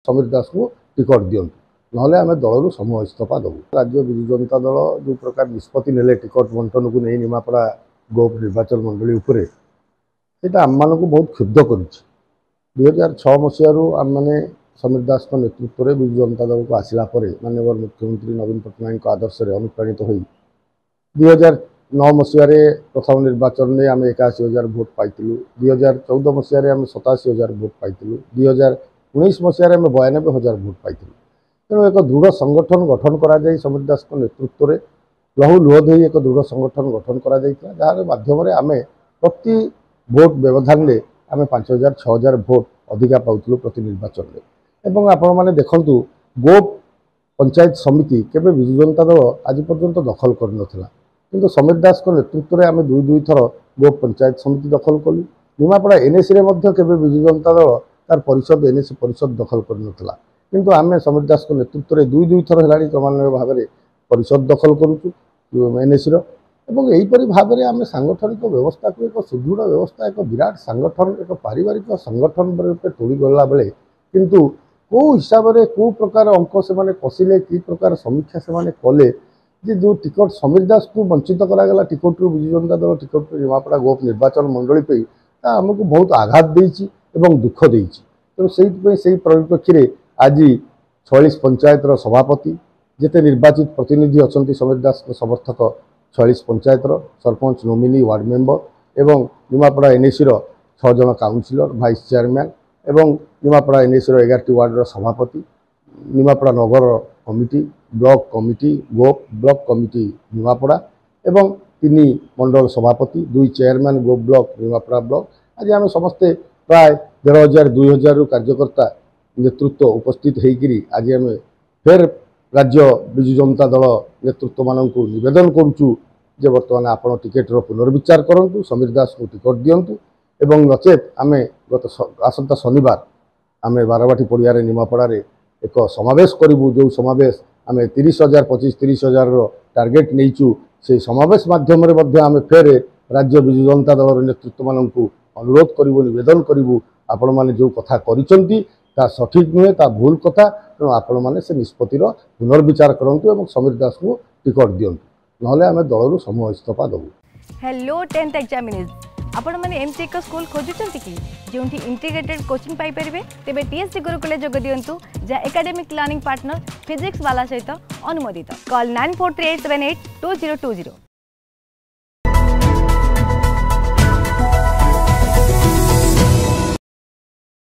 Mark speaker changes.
Speaker 1: समीर दास को टिकट दिंतु ना आम दलू समूह इस्तीफा देवु। राज्य विजु जनता दल जो प्रकार निष्पत्ति ने टिकट बंटन को नहीं निमापड़ा गोप निर्वाचन मंडली उपरे सेटा आम मानक बहुत क्षुब्ध कर 2006 मसीह आम मैंने समीर दास नेतृत्व में विजु जनता दल को आसला माननीय मुख्यमंत्री नवीन पट्टनायक आदर्श से अनुप्राणित हो 2009 मसीह प्रथम निर्वाचन में आम 81,000 भोट पाई। 2014 मसीह आम 87,000 भोट पाई। 2019 मसीह आम 92,000 भोट पाई। तेणु एक दृढ़ संगठन गठन करा समीर दास नेतृत्व में लहू लुह दे एक दृढ़ संगठन गठन करा जार माध्यम आम प्रति भोट व्यवधान में आम 5,000 6,000 भोट अधिका पाऊँ प्रति निर्वाचन में। आपण मैंने देखु गोप पंचायत समिति केबे विजु जनता दल आज पर्यंत दखल कर नथिला, किंतु समीर दास नेतृत्व में आम दुई थर गोप पंचायत समिति दखल कलु। निमापड़ा एनएसी रे मध्य केबे विजु जनता दल तार परिषद एनएसी परिषद दखल कर नथिला, किंतु आम समीर दास नेतृत्व में दुई थर है क्रमान्वय भाव में परिषद दखल करुचु एनएसी यहीपरि भाव में आम सांगठनिक व्यवस्था को एक सुदृढ़ व्यवस्था एक विराट सांगठन एक पारिवारिक संगठन रूपे तोड़ी गला बेले किंतु कौ हिसाब से कौ प्रकार अंक से माने कषिले कि प्रकार समीक्षा से माने कले जे जो टिकट समीर दास को वंचित करागला टिकट रू विजु जनता दल टिकट निमापड़ा गोप निर्वाचन मंडली पे आमको बहुत आघात देछि एवं दुख देछि। तेणु से परिप्रेक्षी में आज 46 पंचायत सभापति जिते निर्वाचित प्रतिनिधि अच्छा समीर दास समर्थक 46 panchayat sarpanch nominee ward member एवं निमापड़ा एनएसी 6 जन काउंसिलर भाइस चेयरमैन एवं निमापड़ा एनएसी 11टी वार्डर सभापति निमापड़ा नगर कमिटी ब्लॉक कमिटी गोप ब्लॉक कमिटी निमापड़ा एवं 3 मंडल सभापति 2 चेयरमैन गोप ब्लॉक निमापड़ा ब्लॉक आज आम समस्ते प्राय 1,500 2,000 कार्यकर्ता नेतृत्व उपस्थित होकर आज आम फिर राज्य विजु जनता दल नेतृत्व मानक निवेदन करुचु जे बर्तमान आपण टिकेट पुनर्विचार करूँ समीर दास को टिकट दिंतु एवं नचेत आम गत आसंता शनिवार आम बारवाटी पड़िया निमापड़ा एक समावेश करूँ जो समावेश आम 30,000 25-30,000 टार्गेट नहींचु से समावेश माध्यम आम फेर राज्य विजु जनता दल नेतृत्व मानक अनुरोध करूँ निवेदन करूँ आपण मैंने जो कथा करिसेंती ता सठिक नुहे ता भूल कथा तेणु आपण मैंने से निष्पत्तिर पुनर्विचार करूँ और समीर दास को टिकट दिंतु ना आम दलू समूह इस्तीफा देवु।
Speaker 2: हेलो 10th एग्जामिनीज आपण मैंने एमती एक स्कूल खोजुचंती कि जोंठी इंटीग्रेटेड कोचिंग पाई परिबे तेबे टीएससी गुरुकुल जोग दियंतु जा एकेडमिक लर्निंग पार्टनर फिजिक्स वाला सहित अनुमोदित। कॉल 9438782020।